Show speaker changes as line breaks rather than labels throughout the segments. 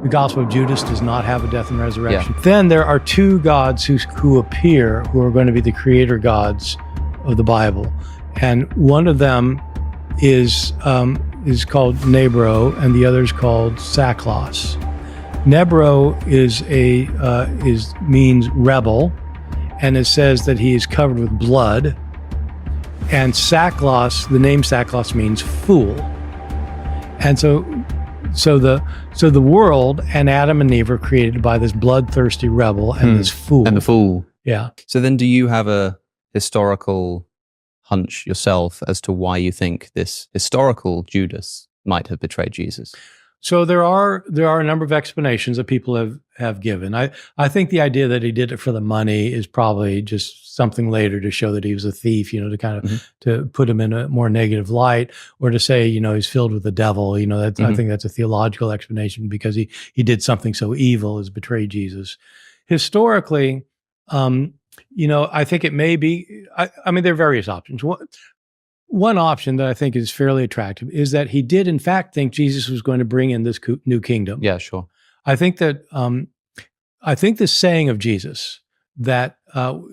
The Gospel of Judas does not have a death and resurrection. Yeah. Then there are two gods who appear, who are going to be the creator gods of the Bible. And one of them is called Nebro, and the other is called Saklos. Nebro means rebel, and it says that he is covered with blood. And Saklos, the name Saklos means fool. And so the world and Adam and Eve are created by this bloodthirsty rebel and this fool.
And the fool.
Yeah.
So then do you have a historical hunch yourself as to why you think this historical Judas might have betrayed Jesus?
So there are a number of explanations that people have given. I think the idea that he did it for the money is probably just something later to show that he was a thief, to kind of to put him in a more negative light, or to say, he's filled with the devil. I think that's a theological explanation, because he did something so evil as betray Jesus. Historically, I think it may be. I mean, there are various options. One option that I think is fairly attractive is that he did, in fact, think Jesus was going to bring in this new kingdom.
Yeah, sure.
I think that this saying of Jesus that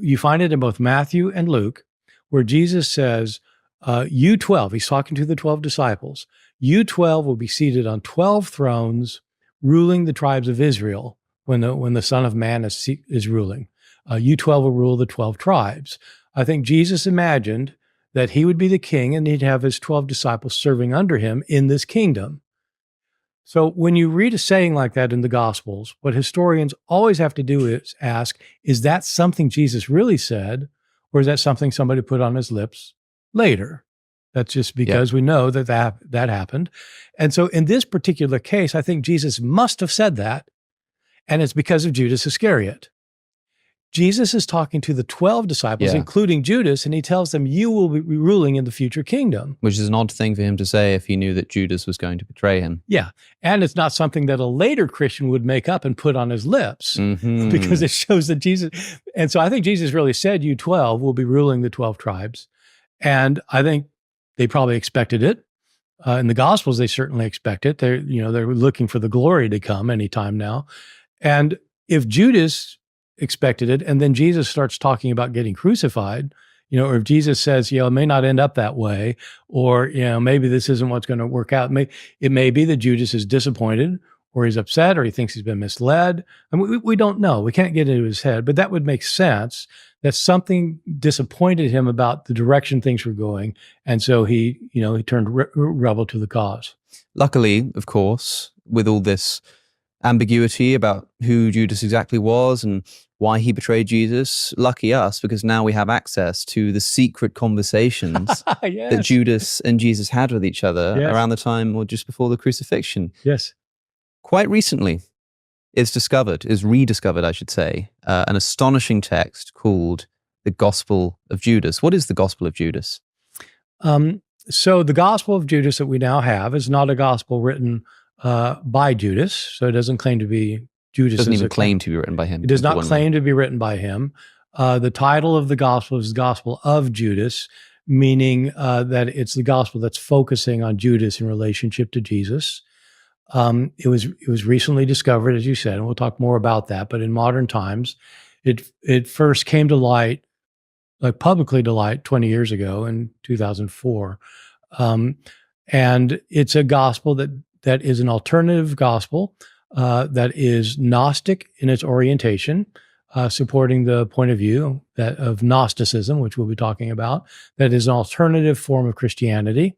you find it in both Matthew and Luke, where Jesus says, "You 12," he's talking to the 12 disciples, "You 12 will be seated on 12 thrones, ruling the tribes of Israel when the Son of Man is ruling. You 12 will rule the 12 tribes." I think Jesus imagined that he would be the king and he'd have his 12 disciples serving under him in this kingdom. So when you read a saying like that in the Gospels, what historians always have to do is ask, is that something Jesus really said, or is that something somebody put on his lips later? That's just because we know that happened. And so in this particular case, I think Jesus must have said that, and it's because of Judas Iscariot. Jesus is talking to the 12 disciples, including Judas, and he tells them, you will be ruling in the future kingdom.
Which is an odd thing for him to say if he knew that Judas was going to betray him.
Yeah, and it's not something that a later Christian would make up and put on his lips, because it shows that Jesus, and so I think Jesus really said, you 12 will be ruling the 12 tribes. And I think they probably expected it. In the Gospels, they certainly expect it. They're looking for the glory to come anytime now. And if Judas expected it, and then Jesus starts talking about getting crucified, or if Jesus says, it may not end up that way, or, maybe this isn't what's going to work out. It may be that Judas is disappointed, or he's upset, or he thinks he's been misled. I mean, we don't know. We can't get into his head, but that would make sense that something disappointed him about the direction things were going. And so he turned rebel to the cause.
Luckily, of course, with all this ambiguity about who Judas exactly was and why he betrayed Jesus, lucky us, because now we have access to the secret conversations that Judas and Jesus had with each other around the time or just before the crucifixion.
Yes.
Quite recently, is rediscovered, I should say, an astonishing text called the Gospel of Judas. What is the Gospel of Judas?
So the Gospel of Judas that we now have is not a gospel written by Judas, so it doesn't claim to be Judas.
It doesn't even claim to be written by him.
It does not claim to be written by him. The title of the gospel is the Gospel of Judas, meaning that it's the gospel that's focusing on Judas in relationship to Jesus. It was recently discovered, as you said, and we'll talk more about that. But in modern times, it first came to light, like publicly to light, 20 years ago in 2004, and it's a gospel that is an alternative gospel that is Gnostic in its orientation, supporting the point of view of Gnosticism, which we'll be talking about, that is an alternative form of Christianity.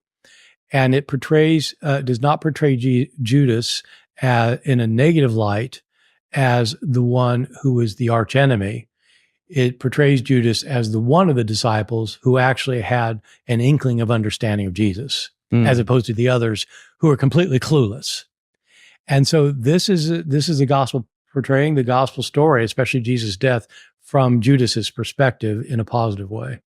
And it does not portray Judas in a negative light as the one who is the archenemy. It portrays Judas as the one of the disciples who actually had an inkling of understanding of Jesus, as opposed to the others who are completely clueless. And so this is the gospel portraying the gospel story, especially Jesus' death, from Judas's perspective in a positive way.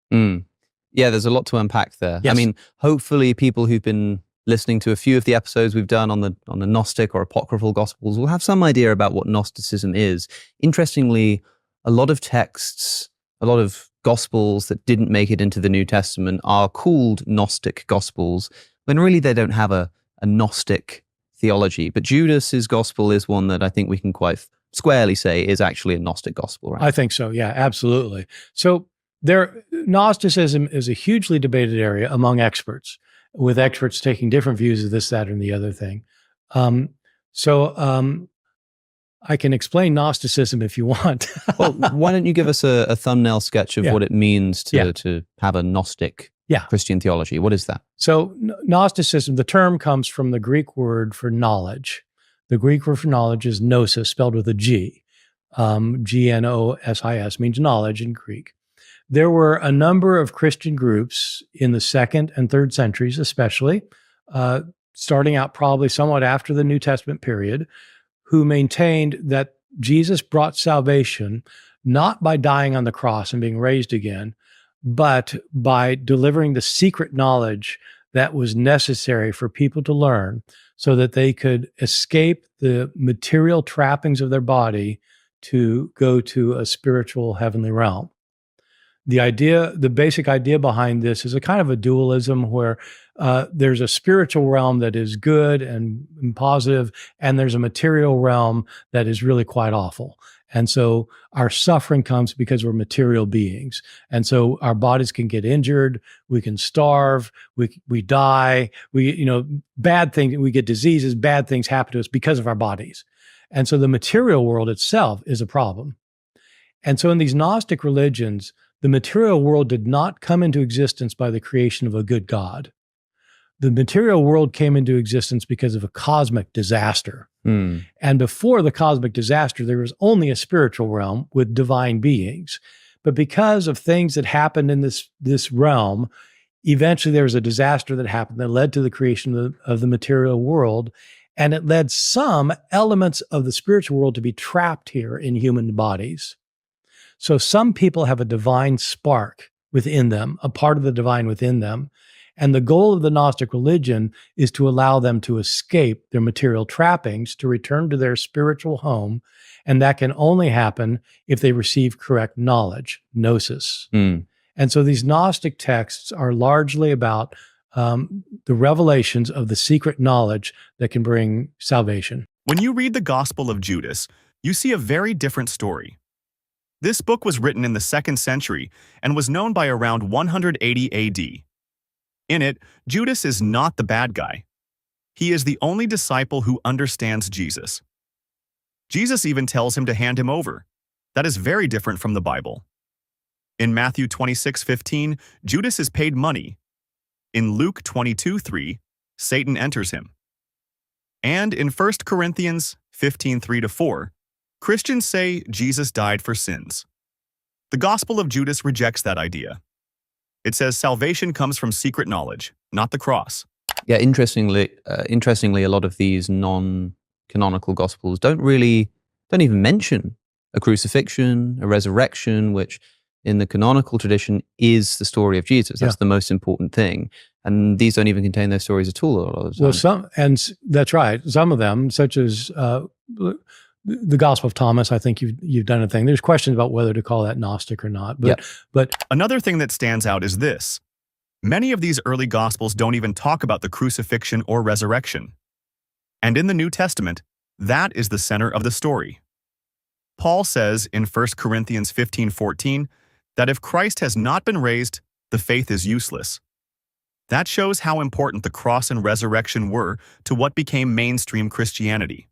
Yeah, there's a lot to unpack there.
Yes.
I mean, hopefully people who've been listening to a few of the episodes we've done on the Gnostic or apocryphal gospels will have some idea about what Gnosticism is. Interestingly, a lot of texts, a lot of gospels that didn't make it into the New Testament are called Gnostic gospels, when really they don't have a Gnostic theology. But Judas's gospel is one that I think we can quite squarely say is actually a Gnostic gospel, right?
I think so. Yeah, absolutely. So Gnosticism is a hugely debated area among experts, with experts taking different views of this, that, and the other thing. So I can explain Gnosticism if you want.
Well, why don't you give us a thumbnail sketch of what it means to have a Gnostic Christian theology? What is that?
So Gnosticism, the term comes from the Greek word for knowledge. The Greek word for knowledge is gnosis, spelled with a G. Gnosis means knowledge in Greek. There were a number of Christian groups in the 2nd and 3rd centuries, especially, starting out probably somewhat after the New Testament period, who maintained that Jesus brought salvation not by dying on the cross and being raised again, but by delivering the secret knowledge that was necessary for people to learn so that they could escape the material trappings of their body to go to a spiritual heavenly realm. The basic idea behind this is a kind of a dualism where there's a spiritual realm that is good and positive, and there's a material realm that is really quite awful. And so our suffering comes because we're material beings. And so our bodies can get injured, we can starve, we die, bad things, we get diseases, bad things happen to us because of our bodies. And so the material world itself is a problem. And so in these Gnostic religions, the material world did not come into existence by the creation of a good God. The material world came into existence because of a cosmic disaster. And before the cosmic disaster, there was only a spiritual realm with divine beings. But because of things that happened in this realm, eventually there was a disaster that happened that led to the creation of the material world. And it led some elements of the spiritual world to be trapped here in human bodies. So some people have a divine spark within them, a part of the divine within them. And the goal of the Gnostic religion is to allow them to escape their material trappings, to return to their spiritual home. And that can only happen if they receive correct knowledge, gnosis. And so these Gnostic texts are largely about the revelations of the secret knowledge that can bring salvation.
When you read the Gospel of Judas, you see a very different story. This book was written in the 2nd century and was known by around 180 AD. In it, Judas is not the bad guy. He is the only disciple who understands Jesus. Jesus even tells him to hand him over. That is very different from the Bible. In Matthew 26:15, Judas is paid money. In Luke 22:3, Satan enters him. And in 1 Corinthians 15:3-4, Christians say Jesus died for sins. The Gospel of Judas rejects that idea. It says salvation comes from secret knowledge, not the cross.
Yeah, interestingly, a lot of these non-canonical Gospels don't even mention a crucifixion, a resurrection, which in the canonical tradition is the story of Jesus. That's the most important thing. And these don't even contain those stories at all a lot of the time.
Well, that's right. Some of them, such as the Gospel of Thomas, I think you've done a thing. There's questions about whether to call that Gnostic or not. But
another thing that stands out is this. Many of these early Gospels don't even talk about the crucifixion or resurrection. And in the New Testament, that is the center of the story. Paul says in 1 Corinthians 15:14 that if Christ has not been raised, the faith is useless. That shows how important the cross and resurrection were to what became mainstream Christianity.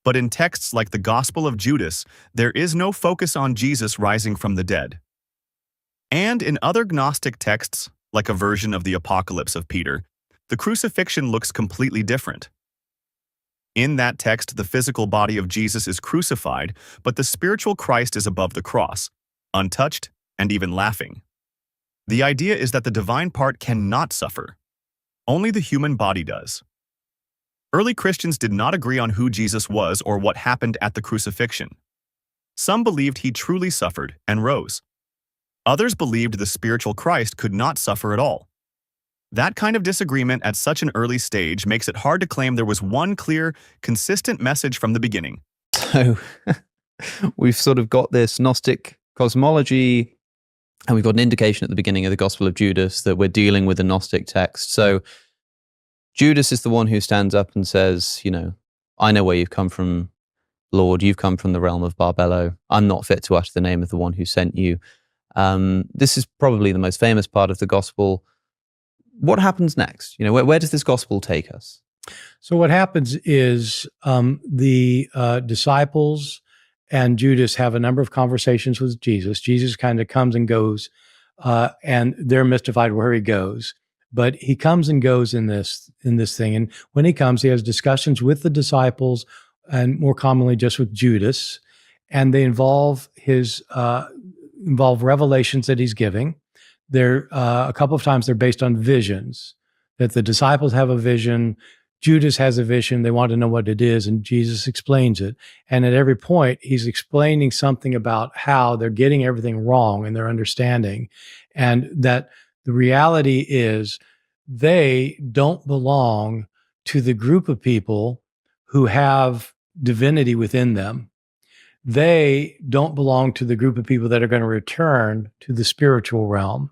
But in texts like the Gospel of Judas, there is no focus on Jesus rising from the dead. And in other Gnostic texts, like a version of the Apocalypse of Peter, the crucifixion looks completely different. In that text, the physical body of Jesus is crucified, but the spiritual Christ is above the cross, untouched and even laughing. The idea is that the divine part cannot suffer. Only the human body does. Early Christians did not agree on who Jesus was or what happened at the crucifixion. Some believed he truly suffered and rose. Others believed the spiritual Christ could not suffer at all. That kind of disagreement at such an early stage makes it hard to claim there was one clear, consistent message from the beginning.
So we've sort of got this Gnostic cosmology, and we've got an indication at the beginning of the Gospel of Judas that we're dealing with a Gnostic text. So Judas is the one who stands up and says, I know where you've come from, Lord. You've come from the realm of Barbello. I'm not fit to utter the name of the one who sent you. This is probably the most famous part of the gospel. What happens next? Where does this gospel take us?
So what happens is the disciples and Judas have a number of conversations with Jesus. Jesus kind of comes and goes, and they're mystified where he goes. But he comes and goes in this thing. And when he comes, he has discussions with the disciples, and more commonly just with Judas. And they involve revelations that he's giving. They're a couple of times they're based on visions, that the disciples have a vision, Judas has a vision, they want to know what it is, and Jesus explains it. And at every point, he's explaining something about how they're getting everything wrong in their understanding, and that the reality is they don't belong to the group of people who have divinity within them. They don't belong to the group of people that are going to return to the spiritual realm.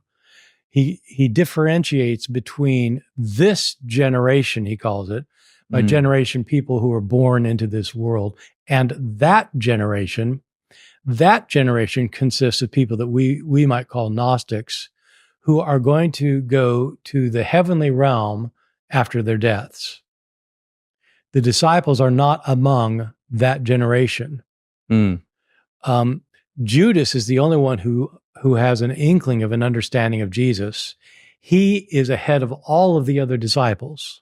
He differentiates between this generation, he calls it, by generation, people who are born into this world, and that generation. That generation consists of people that we might call Gnostics, who are going to go to the heavenly realm after their deaths. The disciples are not among that generation. Judas is the only one who has an inkling of an understanding of Jesus. He is ahead of all of the other disciples,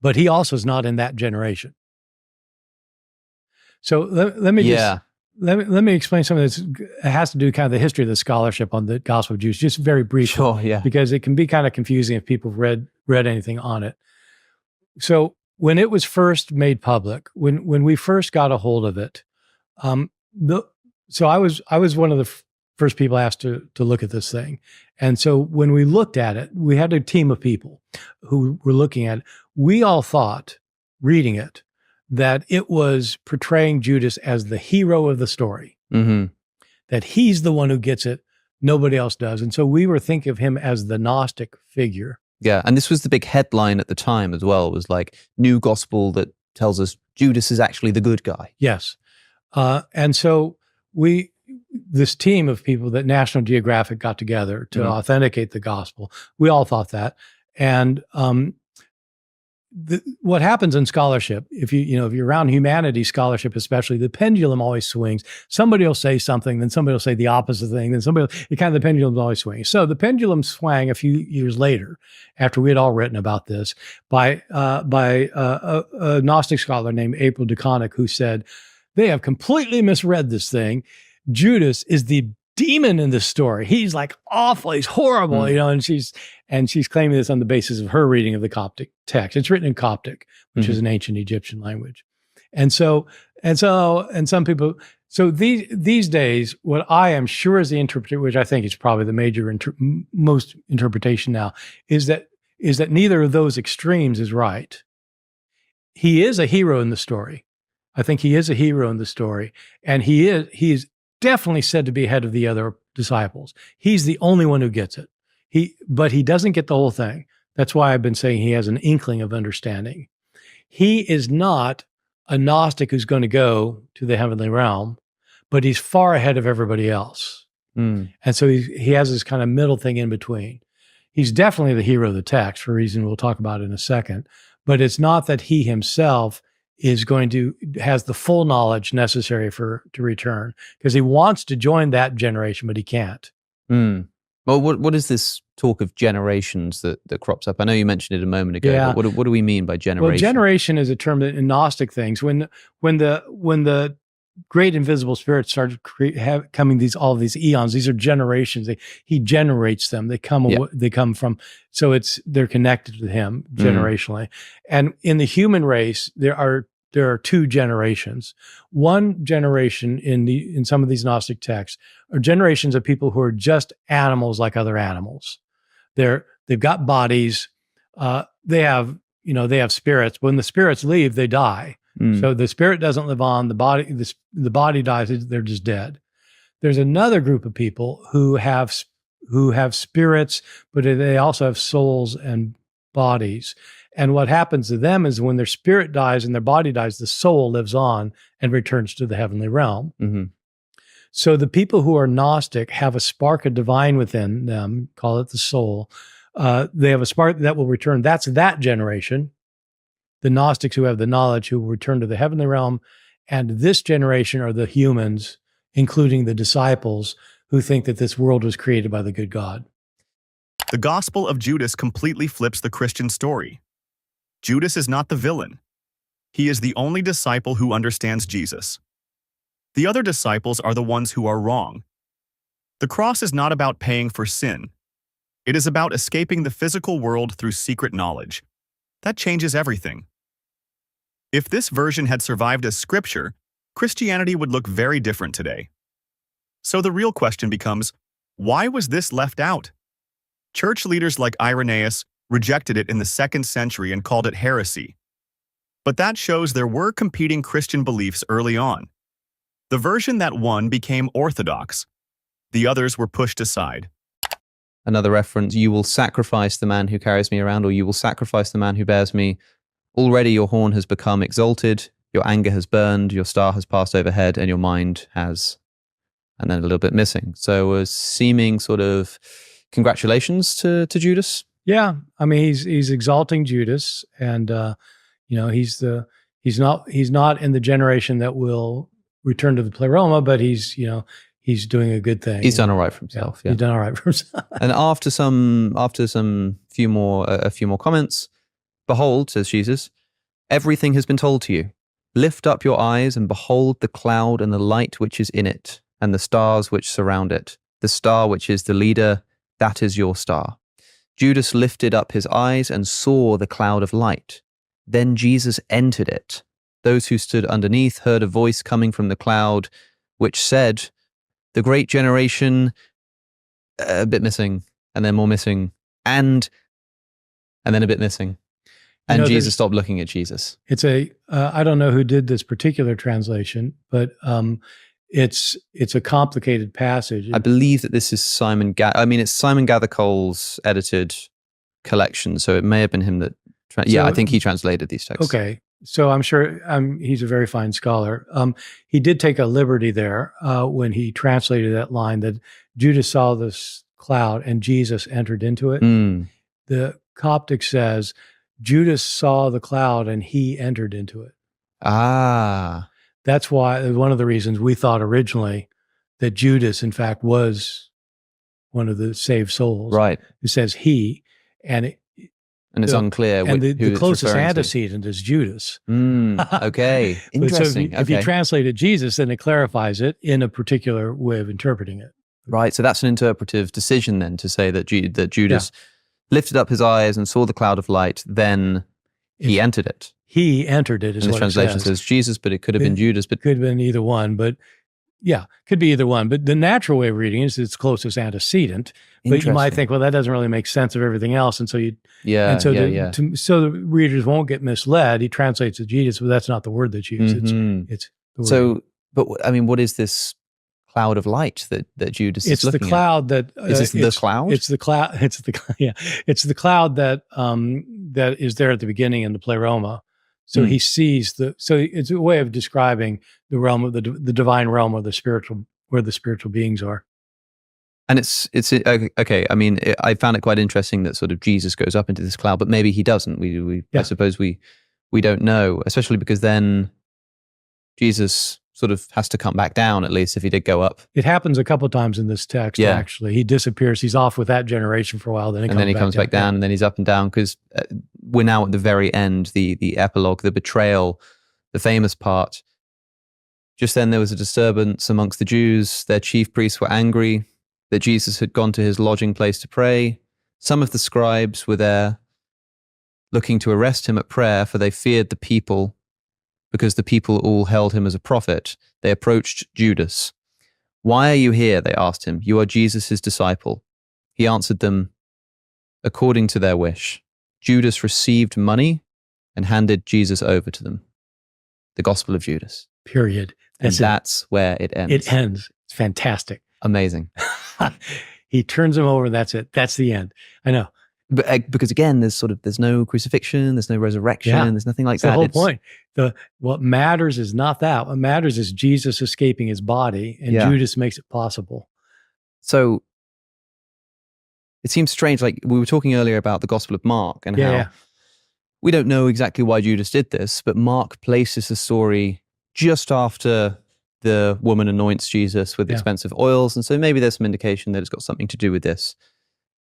but he also is not in that generation. So let me explain something that has to do with kind of the history of the scholarship on the Gospel of Judas, just very briefly.
Sure, yeah.
Because it can be kind of confusing if people read anything on it. So when it was first made public, when we first got a hold of it, so I was one of the first people asked to look at this thing. And so when we looked at it, we had a team of people who were looking at it. We all thought, reading it, that it was portraying Judas as the hero of the story, that he's the one who gets it, nobody else does. And so we were thinking of him as the Gnostic figure.
Yeah, and this was the big headline at the time as well. It was like, new gospel that tells us Judas is actually the good guy.
Yes. And so this team of people that National Geographic got together to authenticate the gospel, we all thought that. And what happens in scholarship, if you're around humanities scholarship, especially, the pendulum always swings. Somebody will say something, then somebody will say the opposite thing, then the pendulum's always swinging. So the pendulum swang a few years later, after we had all written about this, by a Gnostic scholar named April DeConnick, who said, they have completely misread this thing. Judas is the demon in this story. He's like awful. He's horrible, and she's claiming this on the basis of her reading of the Coptic text. It's written in Coptic, which is an ancient Egyptian language. And some people, so these days, what I am sure is the interpretation, which I think is probably the major most interpretation now, is that neither of those extremes is right. He is a hero in the story. I think he is a hero in the story, and he is definitely said to be ahead of the other disciples. He's the only one who gets it. But he doesn't get the whole thing. That's why I've been saying he has an inkling of understanding. He is not a Gnostic who's going to go to the heavenly realm, but he's far ahead of everybody else. And so he has this kind of middle thing in between. He's definitely the hero of the text, for a reason we'll talk about in a second, but it's not that he himself has the full knowledge necessary to return, because he wants to join that generation, but he can't.
Well, what is this talk of generations that crops up? I know you mentioned it a moment ago,
Yeah.
but what do we mean by generation?
Well, generation is a term that in Gnostic things, when the great invisible spirits started coming all these eons, these are generations. He generates them. They come from, so they're connected to him generationally. And in the human race, there are two generations. One generation in some of these Gnostic texts are generations of people who are just animals like other animals. They've got bodies. They have spirits. When the spirits leave, they die. So the spirit doesn't live on. The body dies. They're just dead. There's another group of people who have spirits, but they also have souls and bodies. And what happens to them is when their spirit dies and their body dies, the soul lives on and returns to the heavenly realm.
Mm-hmm.
So the people who are Gnostic have a spark of divine within them, call it the soul. They have a spark that will return. That's that generation. The Gnostics who have the knowledge who will return to the heavenly realm. And this generation are the humans, including the disciples, who think that this world was created by the good God.
The Gospel of Judas completely flips the Christian story. Judas is not the villain. He is the only disciple who understands Jesus. The other disciples are the ones who are wrong. The cross is not about paying for sin. It is about escaping the physical world through secret knowledge. That changes everything. If this version had survived as scripture, Christianity would look very different today. So the real question becomes, why was this left out? Church leaders like Irenaeus rejected it in the 2nd century and called it heresy. But that shows there were competing Christian beliefs early on. The version that won became orthodox. The others were pushed aside.
Another reference, you will sacrifice the man who carries me around, or you will sacrifice the man who bears me. Already your horn has become exalted, your anger has burned, your star has passed overhead, and your mind has... And then a little bit missing. So a seeming sort of congratulations to Judas.
Yeah, I mean he's exalting Judas, and he's not in the generation that will return to the pleroma, but he's doing a good thing.
He's done all right for himself. Yeah.
He's done all right for himself.
And after a few more comments, behold, says Jesus, everything has been told to you. Lift up your eyes and behold the cloud and the light which is in it, and the stars which surround it. The star which is the leader, that is your star. Judas lifted up his eyes and saw the cloud of light. Then Jesus entered it. Those who stood underneath heard a voice coming from the cloud, which said, the great generation, a bit missing, and then more missing, and then a bit missing. And Jesus stopped looking at Jesus.
It's I don't know who did this particular translation, but it's a complicated passage.
I believe that this is it's Simon Gathercole's edited collection, so it may have been him that... I think he translated these texts.
Okay, so I'm sure he's a very fine scholar. He did take a liberty there when he translated that line that Judas saw this cloud and Jesus entered into it. The Coptic says, Judas saw the cloud and he entered into it.
Ah.
That's why one of the reasons we thought originally that Judas, in fact, was one of the saved souls.
Right.
It says he, and
it's unclear
and
who
the closest
it's
antecedent is Judas.
Okay. Interesting.
So if you translated Jesus, then it clarifies it in a particular way of interpreting it.
Right. So that's an interpretive decision then to say that Judas lifted up his eyes and saw the cloud of light, then he entered it.
He entered it, is
and
what
the translation
it says.
Jesus, but it could have been Judas. But
could have been either one, but yeah, could be either one. But the natural way of reading is its closest antecedent. But you might think, well, that doesn't really make sense of everything else. And so so the readers won't get misled. He translates it Jesus, but that's not the word that's used. It's the word.
So, but I mean, what is this cloud of light that Judas is looking at?
It's the cloud that...
is this the cloud?
It's the cloud. It's the cloud that that is there at the beginning in the pleroma. So he sees so it's a way of describing the realm of the divine realm of the spiritual, where the spiritual beings are.
And it's okay. I mean, I found it quite interesting that sort of Jesus goes up into this cloud, but maybe he doesn't. I suppose we don't know, especially because then Jesus sort of has to come back down, at least if he did go up.
It happens a couple of times in this text, actually. He disappears. He's off with that generation for a while. Then he comes back down,
and then he's up and down, because we're now at the very end, the epilogue, the betrayal, the famous part. Just then there was a disturbance amongst the Jews. Their chief priests were angry that Jesus had gone to his lodging place to pray. Some of the scribes were there looking to arrest him at prayer, for they feared the people, because the people all held him as a prophet. They approached Judas. "Why are you here?" they asked him. "You are Jesus' disciple." He answered them, according to their wish. Judas received money and handed Jesus over to them. The Gospel of Judas.
Period.
That's where it ends.
It ends. It's fantastic.
Amazing.
He turns him over, and that's it. That's the end. I know.
But because again, there's no crucifixion, there's no resurrection,
Yeah.
there's nothing like
That's
that.
the whole point. What matters is not that. What matters is Jesus escaping his body, and
Yeah.
Judas makes it possible.
So it seems strange. Like we were talking earlier about the Gospel of Mark and how we don't know exactly why Judas did this, but Mark places the story just after the woman anoints Jesus with expensive oils. And so maybe there's some indication that it's got something to do with this.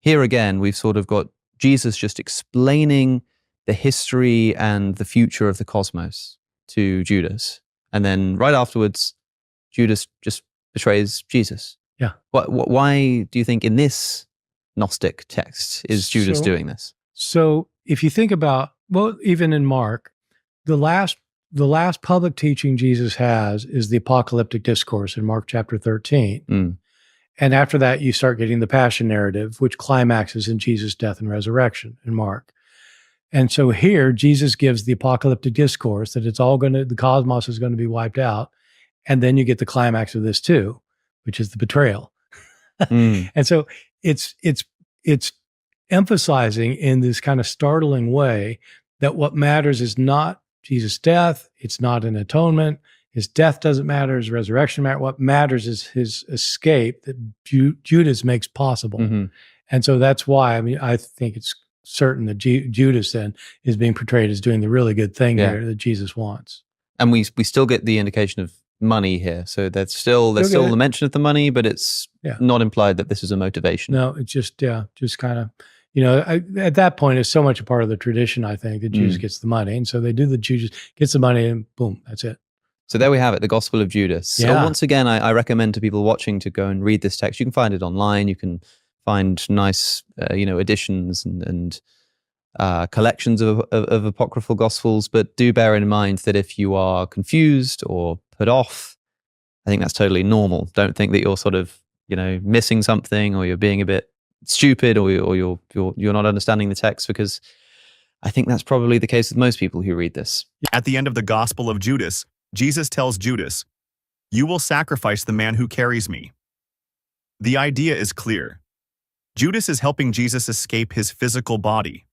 Here again, we've sort of got Jesus just explaining the history and the future of the cosmos to Judas. And then right afterwards, Judas just betrays Jesus.
Yeah.
Why do you think in this Gnostic text is Judas doing this?
So if you think about, well, even in Mark, the last public teaching Jesus has is the apocalyptic discourse in Mark chapter 13.
Mm.
And after that, you start getting the passion narrative, which climaxes in Jesus' death and resurrection in Mark. And so here, Jesus gives the apocalyptic discourse that the cosmos is going to be wiped out. And then you get the climax of this too, which is the betrayal.
Mm.
And so it's emphasizing in this kind of startling way that what matters is not Jesus' death. It's not an atonement. His death doesn't matter. His resurrection matters. What matters is his escape that Judas makes possible.
Mm-hmm.
And so that's why, I think it's certain that Judas then is being portrayed as doing the really good thing here that Jesus wants.
And we still get the indication of money here. So there's still the mention of the money, but it's not implied that this is a motivation.
No, it's just kind of, at that point, it's so much a part of the tradition, I think, that Judas gets the money. And so they do Judas gets the money and boom, that's it.
So there we have it, the Gospel of Judas.
Yeah.
So once again, I recommend to people watching to go and read this text. You can find it online. You can find nice, editions and collections of apocryphal Gospels. But do bear in mind that if you are confused or put off, I think that's totally normal. Don't think that you're sort of, missing something, or you're being a bit stupid, or you're not understanding the text, because I think that's probably the case with most people who read this.
At the end of the Gospel of Judas, Jesus tells Judas, "You will sacrifice the man who carries me." The idea is clear. Judas is helping Jesus escape his physical body.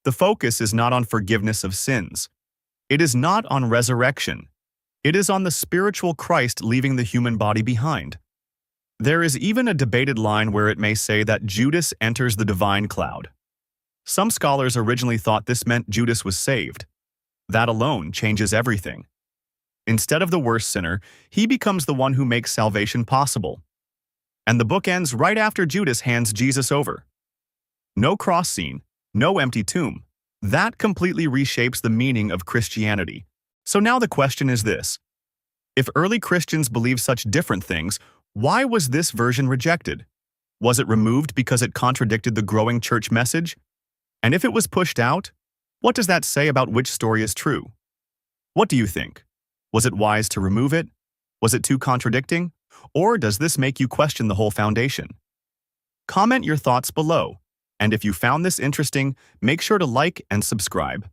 The focus is not on forgiveness of sins. It is not on resurrection. It is on the spiritual Christ leaving the human body behind. There is even a debated line where it may say that Judas enters the divine cloud. Some scholars originally thought this meant Judas was saved. That alone changes everything. Instead of the worst sinner, he becomes the one who makes salvation possible. And the book ends right after Judas hands Jesus over. No cross scene, no empty tomb. That completely reshapes the meaning of Christianity. So now the question is this: if early Christians believed such different things, why was this version rejected? Was it removed because it contradicted the growing church message? And if it was pushed out, what does that say about which story is true? What do you think? Was it wise to remove it? Was it too contradicting? Or does this make you question the whole foundation? Comment your thoughts below. And if you found this interesting, make sure to like and subscribe.